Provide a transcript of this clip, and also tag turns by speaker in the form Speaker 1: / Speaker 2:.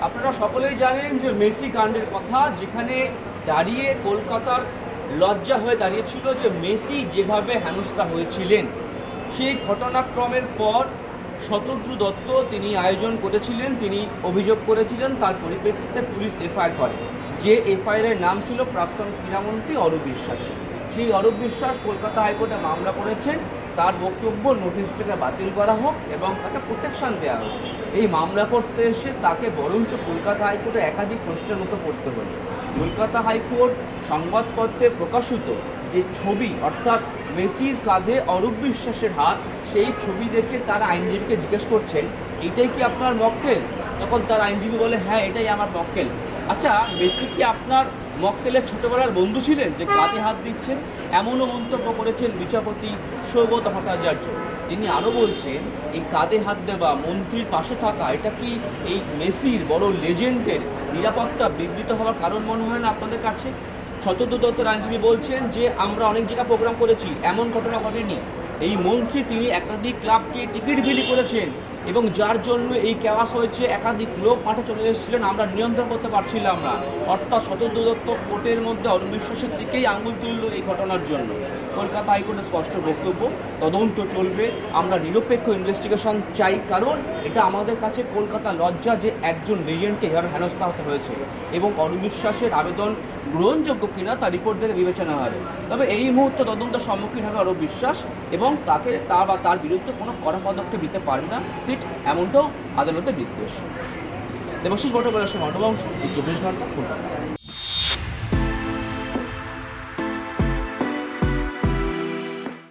Speaker 1: আপনারা সকলেই জানেন যে মেসি কাণ্ডের কথা, যেখানে দাঁড়িয়ে কলকাতার লজ্জা হয়ে দাঁড়িয়েছিল যে মেসি যেভাবে হেনস্থা হয়েছিলেন। সেই ঘটনাক্রমের পর শতদ্রু দত্ত তিনি আয়োজন করেছিলেন, তিনি অভিযোগ করেছিলেন, তার পরিপ্রেক্ষিতে পুলিশ এফআইআর করে। যে এফআইআরের নাম ছিল প্রাক্তন ক্রীড়ামন্ত্রী অরূপ বিশ্বাস। সেই অরূপ বিশ্বাস কলকাতা হাইকোর্টে মামলা করেছেন, তার বক্তব্য নোটিশটাকে বাতিল করা হোক এবং তাকে প্রোটেকশন দেওয়া হোক। এই মামলা করতে এসে তাকে বরঞ্চ কলকাতা হাইকোর্টে একাধিক প্রশ্নের মতো পড়তে হলো। কলকাতা হাইকোর্ট সংবাদপত্রে প্রকাশিত যে ছবি, অর্থাৎ মেসির কাঁধে অরূপ বিশ্বাসের হাত, সেই ছবি দেখে তার আইনজীবীকে জিজ্ঞেস করছেন, এটাই কি আপনার মক্কেল? তখন তার আইনজীবী বলে, হ্যাঁ এটাই আমার মক্কেল। আচ্ছা, মেসি কি আপনার মক্কেলের ছোটবেলার বন্ধু ছিলেন যে কাঁধে হাত দিচ্ছেন? এমনও মন্তব্য করেছেন বিচারপতি সৌগত ভট্টাচার্য। তিনি আরও বলছেন, এই কাঁধে হাত দেওয়া, মন্ত্রীর পাশে থাকা, এটা কি এই মেসির বড় লেজেন্ডের নিরাপত্তা বিঘ্নিত হওয়ার কারণ মনে হয় না আপনাদের কাছে? শতদ্রু দত্তের আইনজীবী বলছেন যে আমরা অনেক জায়গায় প্রোগ্রাম করেছি, এমন ঘটনা ঘটেনি। এই মন্ত্রী তিনি একাধিক ক্লাবকে টিকিট বিলি করেছেন এবং যার জন্য এই কেওয়াস হয়েছে, একাধিক লোক মাঠে চলে এসেছিলেন, আমরা নিয়ন্ত্রণ করতে পারছিলাম না। অর্থাৎ শতদ্রু দত্ত কোর্টের মধ্যে অরূপ বিশ্বাসের দিকেই আঙুল তুলল এই ঘটনার জন্য। কলকাতা হাইকোর্টের স্পষ্ট বক্তব্য, তদন্ত চলবে, আমরা নিরপেক্ষ ইনভেস্টিগেশন চাই, কারণ এটা আমাদের কাছে কলকাতা লজ্জা যে একজন লেজেন্ডকে এভাবে হেনস্থা হতে হয়েছে এবং অরূপ বিশ্বাসের আবেদন গ্রহণযোগ্য কিনা তার রিপোর্ট থেকে বিবেচনা হবে। তবে এই মুহূর্তে তদন্তের সম্মুখীন হবে অরূপ বিশ্বাস এবং তাকে তার বিরুদ্ধে কোনো কড়া পদক্ষেপ দিতে পারবে না সিট, এমনটাও আদালতের নির্দেশ। দেবাশিস ভট্টাচার্যের সঙ্গে ঘটবংশ, 24 ঘন্টা কলকাতা।